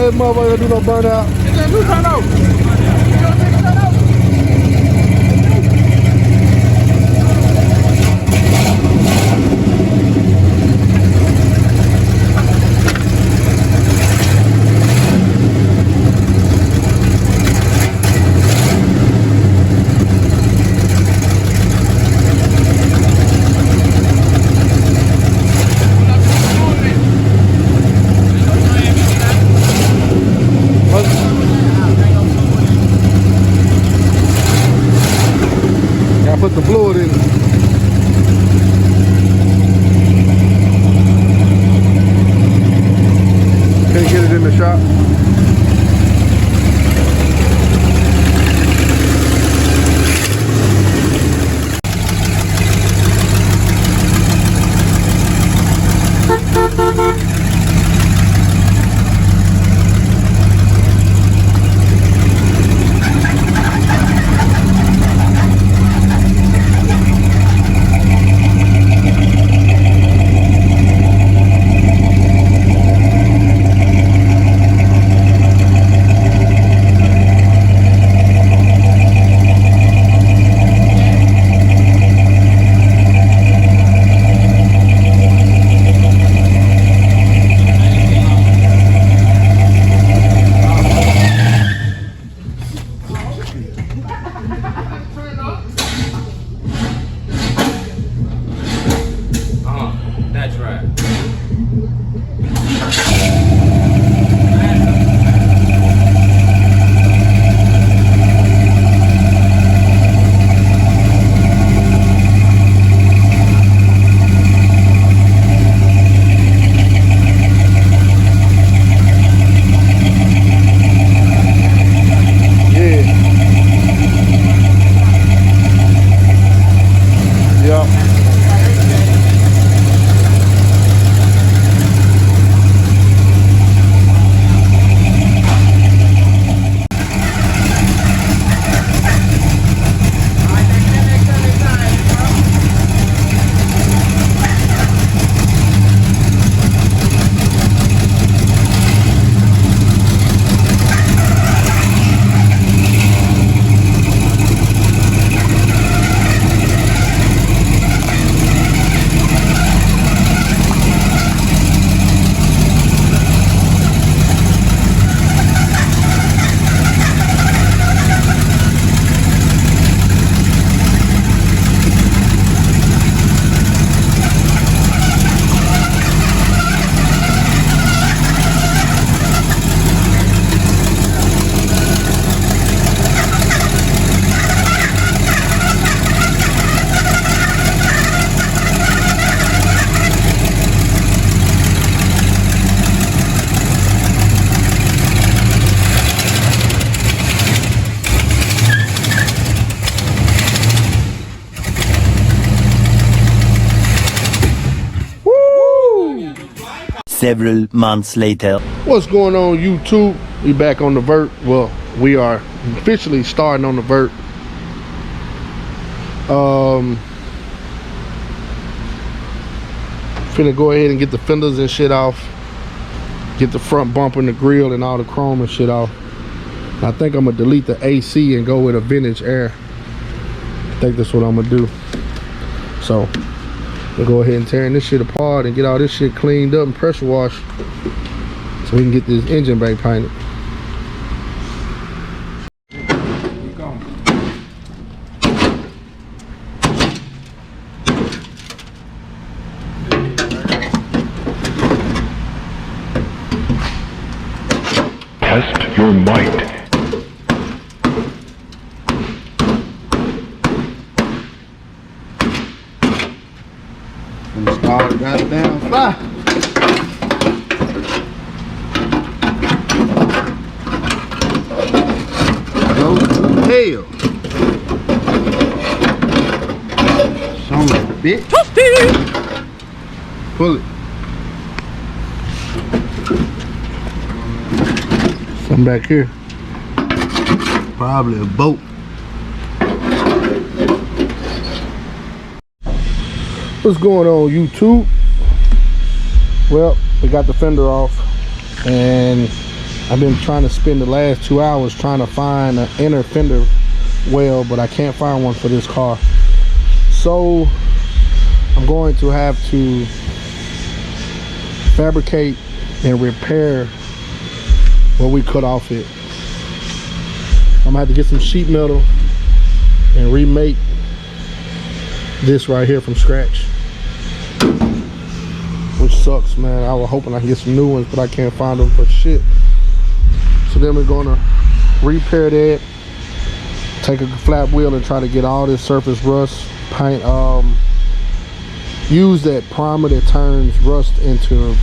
this motherfucker do no burnout. It's a new turnout. You don't take a turnout? Put the fluid in. Can't get it in the shop. Several months later. What's going on, YouTube? We back on the Vert. Well, we are officially starting on the Vert. Finna go ahead and get the fenders and shit off. Get the front bumper and the grill and all the chrome and shit off. I think I'm gonna delete the AC and go with a vintage air. I think that's what I'm gonna do. So we'll go ahead and tear this shit apart and get all this shit cleaned up and pressure washed so we can get this engine back painted. Test your might. Start the goddamn fire. Go to hell. Son of a bitch. Pull it. Something back here. Probably a boat. What's going on, YouTube? Well, we got the fender off and I've been trying to spend the last 2 hours trying to find an inner fender well, but I can't find one for this car. So I'm going to have to fabricate and repair where we cut off it. I'm gonna have to get some sheet metal and remake this right here from scratch, which sucks, man. I was hoping I could get some new ones, but I can't find them for shit. So then we're gonna repair that, take a flat wheel and try to get all this surface rust paint, use that primer that turns rust into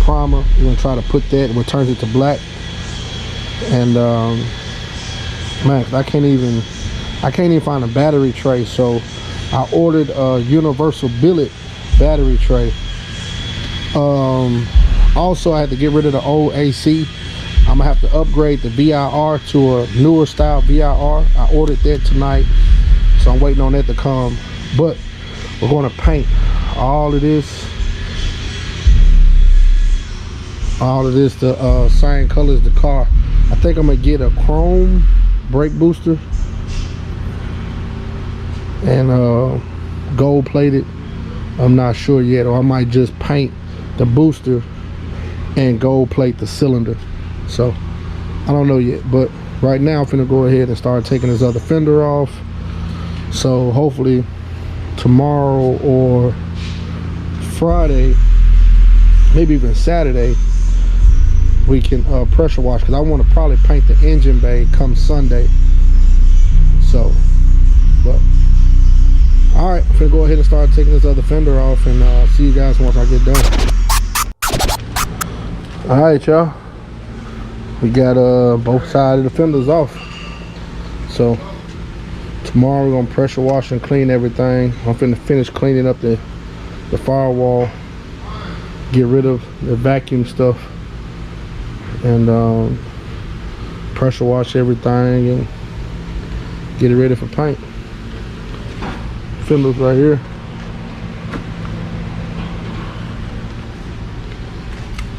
primer. We're gonna try to put that and turns it to black. And man, I can't even find a battery tray, so I ordered a universal billet battery tray. Also, I had to get rid of the old AC. I'm gonna have to upgrade the VIR to a newer style VIR. I ordered that tonight, so I'm waiting on that to come. But we're gonna paint all of this the same color as the car. I think I'm gonna get a chrome brake booster and gold plated. I'm not sure yet, or I might just paint the booster and gold plate the cylinder. So I don't know yet, but right now I'm finna go ahead and start taking this other fender off. So hopefully tomorrow or Friday, maybe even Saturday, we can pressure wash, because I want to probably paint the engine bay come Sunday. So, but all right, I'm gonna go ahead and start taking this other fender off, and see you guys once I get done. All right, y'all, we got both sides of the fenders off. So tomorrow we're gonna pressure wash and clean everything. I'm finna finish cleaning up the firewall, get rid of the vacuum stuff, and pressure wash everything and get it ready for paint. Fenders right here.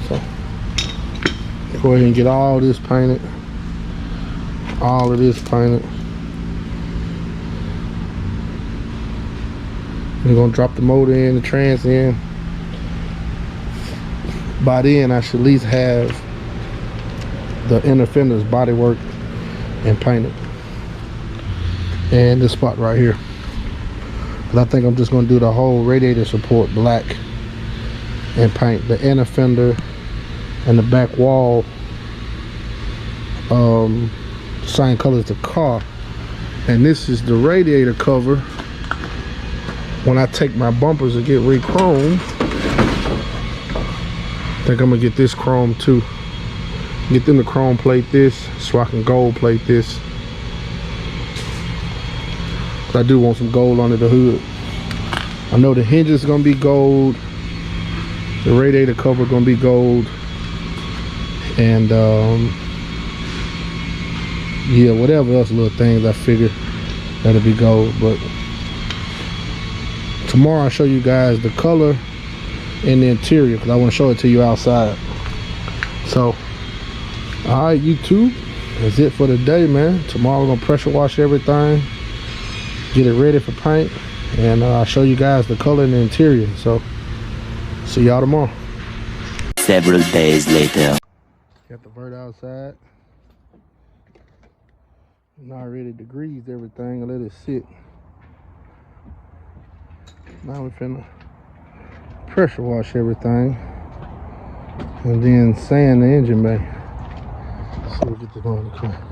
So go ahead and get all this painted, all of this painted. We're gonna drop the motor in, the trans in. By then I should at least have the inner fenders bodywork and painted, and this spot right here. But I think I'm just gonna do the whole radiator support black and paint the inner fender and the back wall same color as the car. And this is the radiator cover. When I take my bumpers and get re-chromed, I think I'm gonna get this chrome too. Get them to chrome plate this so I can gold plate this. I do want some gold under the hood. I know the hinges gonna be gold, the radiator cover gonna be gold, and yeah, whatever else little things I figure that'll be gold. But tomorrow I'll show you guys the color and the interior, because I want to show it to you outside. So all right, YouTube, that's it for the day, man. Tomorrow we're gonna pressure wash everything, get it ready for paint, and I'll show you guys the color and the interior. So see y'all tomorrow. Several days later. Got the Vert outside. Now I already degreased everything and let it sit. Now we're finna pressure wash everything and then sand the engine bay. So we get this on the car.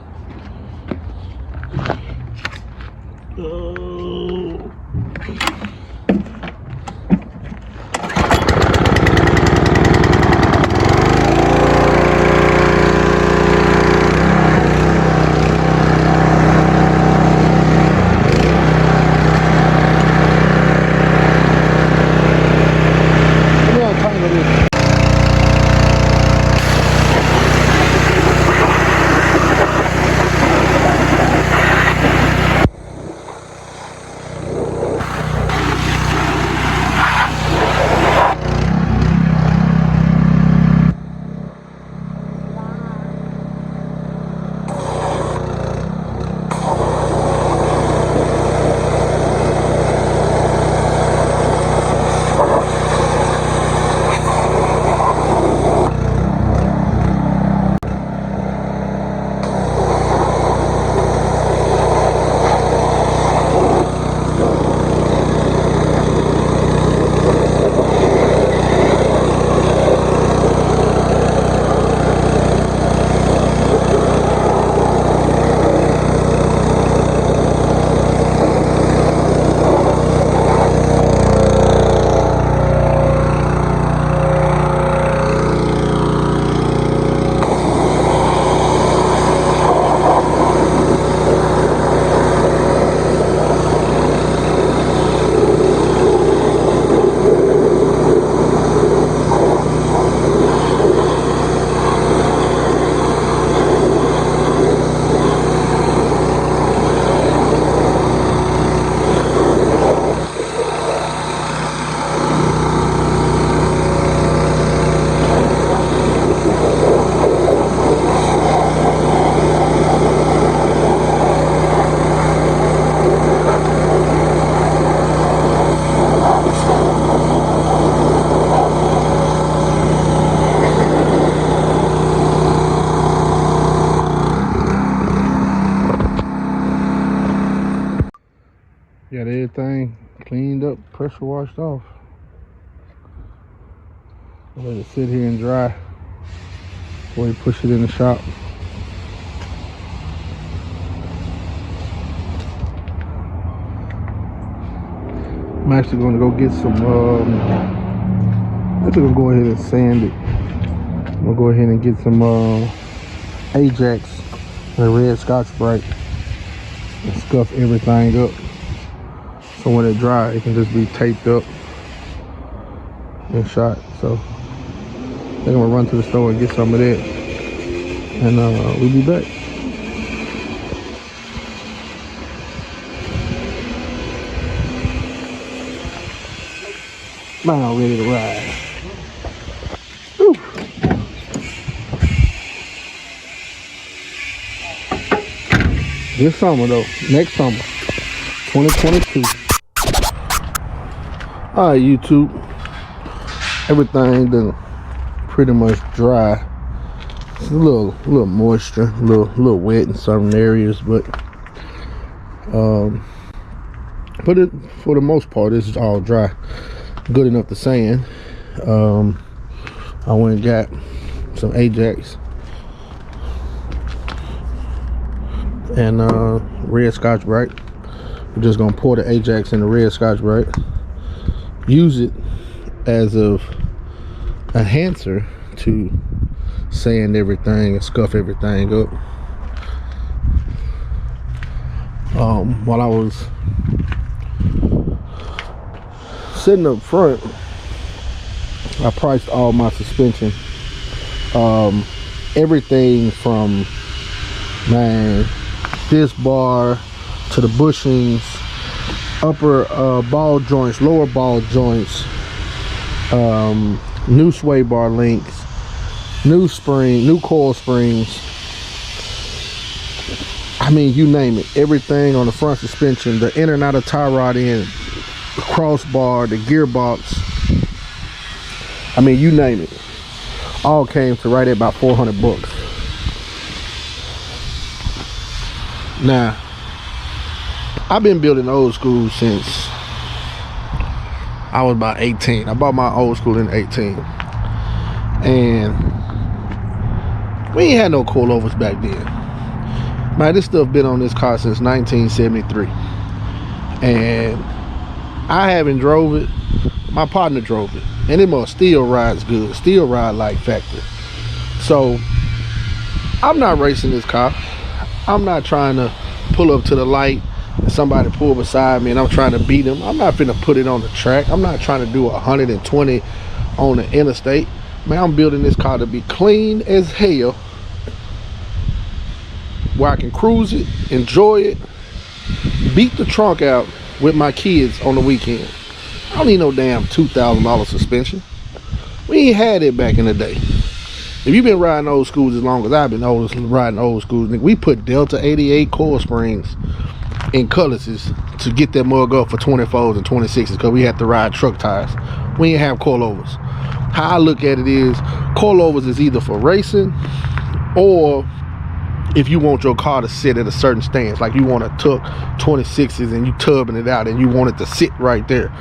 Got everything cleaned up, pressure washed off. Let it sit here and dry before we push it in the shop. I'm actually going to go get some, I'm just going to go ahead and sand it. I'm going to go ahead and get some Ajax and a red Scotch-Brite and scuff everything up. So when it dry, it can just be taped up and shot. So I think I'm gonna run to the store and get some of that, and we'll be back. Man, ready to ride. Whew. This summer though, next summer, 2022. All right, YouTube. Everything done pretty much dry. It's a little moisture, a little wet in certain areas, but it, for the most part, it's all dry, good enough to sand. I went and got some Ajax and red Scotch-Brite. We're just gonna pour the Ajax in the red Scotch-Brite, use it as a enhancer to sand everything and scuff everything up. While I was sitting up front, I priced all my suspension. Everything from, man, this bar to the bushings, upper ball joints, lower ball joints, new sway bar links, new coil springs. I mean, you name it. Everything on the front suspension, the in and out of tie rod end, the crossbar, the gearbox. I mean, you name it. All came to right at about 400 bucks. Now, I've been building old school since I was about 18. I bought my old school in 18. And we ain't had no coilovers back then. Man, this stuff been on this car since 1973. And I haven't drove it. My partner drove it. And it must still rides good. Still ride like factory. So, I'm not racing this car. I'm not trying to pull up to the light and somebody pull beside me and I'm trying to beat them. I'm not finna put it on the track. I'm not trying to do 120 on the interstate. Man, I'm building this car to be clean as hell, where I can cruise it, enjoy it, beat the trunk out with my kids on the weekend. I don't need no damn $2,000 suspension. We ain't had it back in the day. If you've been riding old schools as long as I've been riding old schools, we put Delta 88 coil springs in cutlasses to get that mug up for 24s and 26s because we had to ride truck tires. We didn't have coilovers. How I look at it is, coilovers is either for racing or if you want your car to sit at a certain stance, like you want to tuck 26s and you tubbing it out and you want it to sit right there,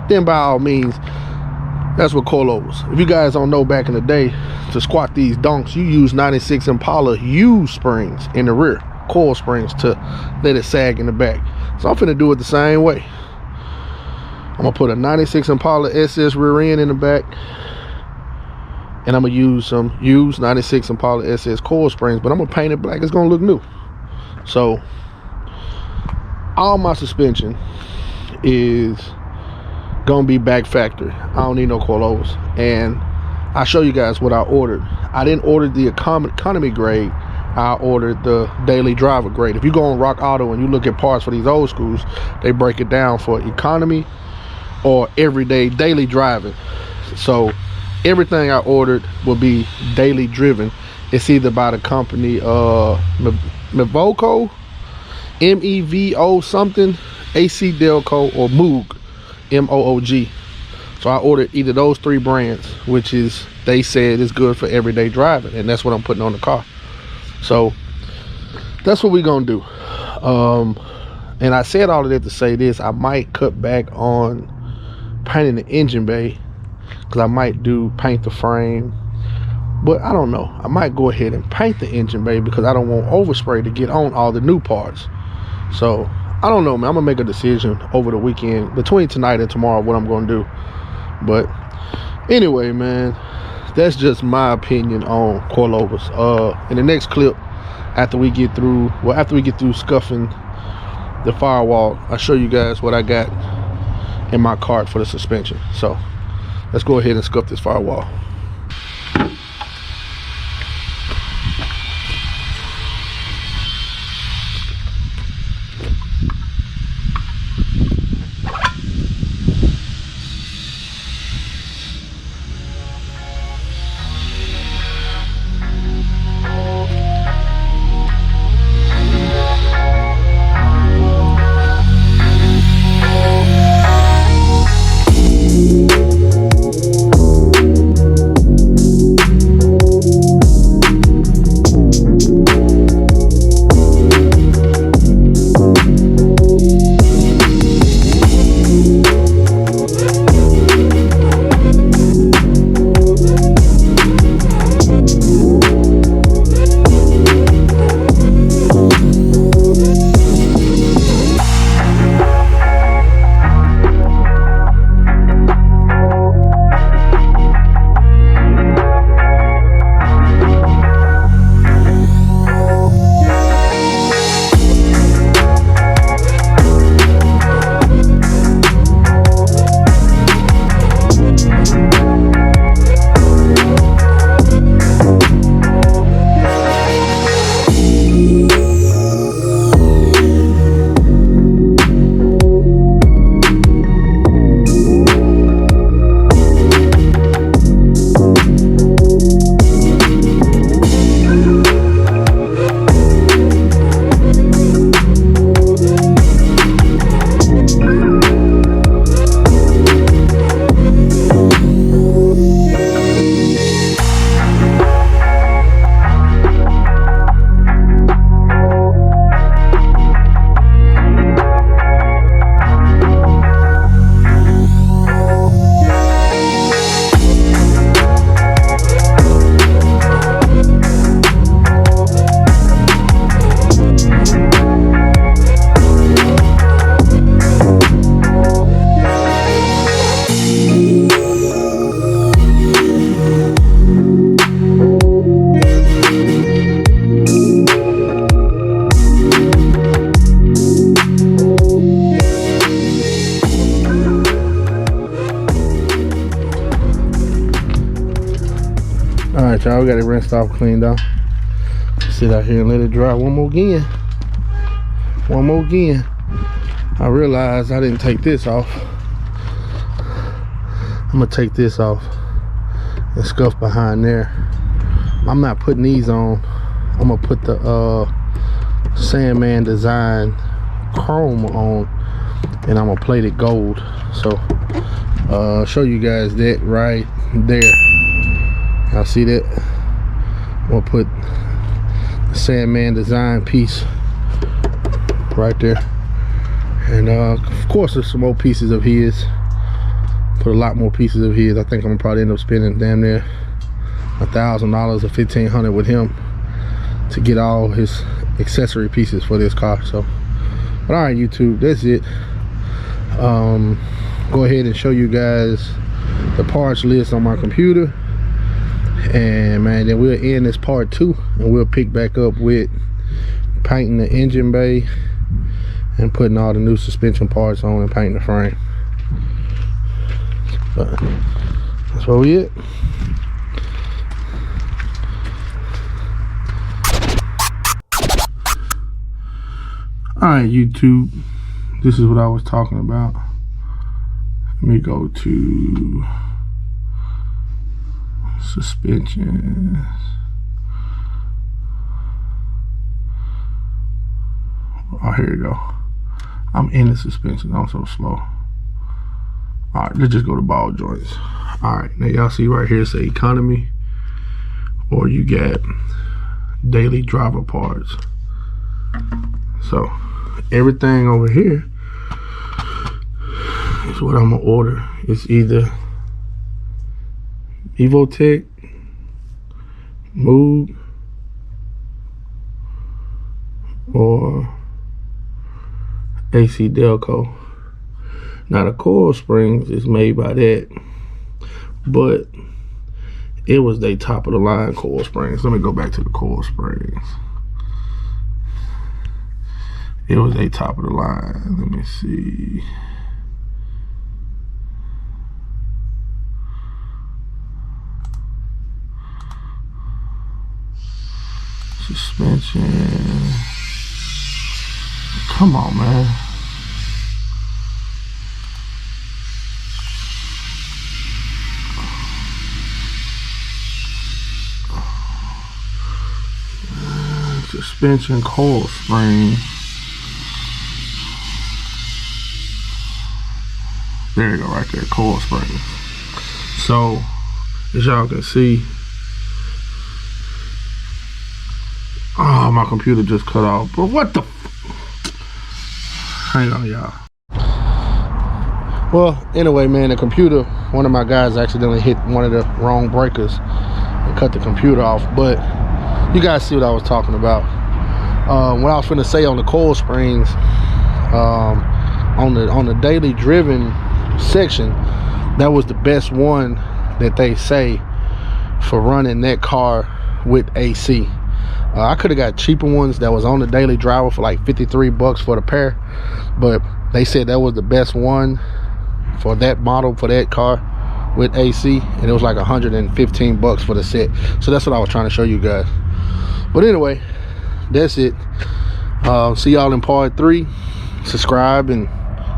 then by all means, that's what coilovers. If you guys don't know, back in the day, to squat these donks, you use 96 Impala U springs in the rear, coil springs, to let it sag in the back. So I'm finna do it the same way. I'm gonna put a 96 Impala SS rear end in the back, and I'm gonna use some used 96 Impala SS coil springs, but I'm gonna paint it black. It's gonna look new. So all my suspension is gonna be back factory. I don't need no coilovers. And I'll show you guys what I ordered. I didn't order the economy grade. I ordered the daily driver grade. If you go on Rock Auto and you look at parts for these old schools, they break it down for economy or everyday daily driving. So everything I ordered will be daily driven. It's either by the company Mevoco, MEVO something, AC Delco, or Moog, MOOG. So I ordered either those three brands, which is, they said is good for everyday driving, and that's what I'm putting on the car. So that's what we're gonna do. And I said all of that to say this: I might cut back on painting the engine bay, because I might do paint the frame. But I don't know. I might go ahead and paint the engine bay because I don't want overspray to get on all the new parts. So I don't know, man. I'm gonna make a decision over the weekend between tonight and tomorrow what I'm gonna do. But anyway, man, that's just my opinion on coilovers. In the next clip, after we get through scuffing the firewall, I'll show you guys what I got in my cart for the suspension. So let's go ahead and scuff this firewall. Alright, y'all, we got it rinsed off, cleaned off. Sit out here and let it dry one more again. I realized I didn't take this off. I'm gonna take this off and scuff behind there. I'm not putting these on. I'm gonna put the Sandman Design chrome on, and I'm gonna plate it gold. So show you guys that right there. Y'all see that? I'm gonna put the Sandman Design piece right there, and of course there's some more pieces of his. Put a lot more pieces of his. I think I'm gonna probably end up spending damn near $1,000 or $1,500 with him to get all his accessory pieces for this car. So, but all right, YouTube, that's it. Go ahead and show you guys the parts list on my computer, and man, then we'll end this part 2 and we'll pick back up with painting the engine bay and putting all the new suspension parts on and painting the frame. But that's where we at. Alright, YouTube, this is what I was talking about. Let me go to suspensions. Oh, here you go. I'm in the suspension. I'm so slow. Alright, let's just go to ball joints. Alright, now y'all see right here, say economy, or you got daily driver parts. So everything over here is what I'm gonna order. It's either Evotech, Moog, or AC Delco. Now the coil springs is made by that, but it was they top of the line coil springs. Let me go back to the coil springs. It was a top of the line. Let me see. Suspension. Come on, man. Suspension coil spring. There you go, right there, coil springs. So, as y'all can see, oh, my computer just cut off. But what the? Hang on, y'all. Well, anyway, man, the computer, one of my guys accidentally hit one of the wrong breakers and cut the computer off. But you guys see what I was talking about. What I was finna say on the coil springs, on the daily driven section, that was the best one that they say for running that car with AC. I could have got cheaper ones that was on the daily driver for like 53 bucks for the pair, but they said that was the best one for that model, for that car with AC, and it was like 115 bucks for the set. So that's what I was trying to show you guys. But anyway, that's it. See y'all in part 3. Subscribe and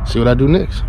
see what I do next.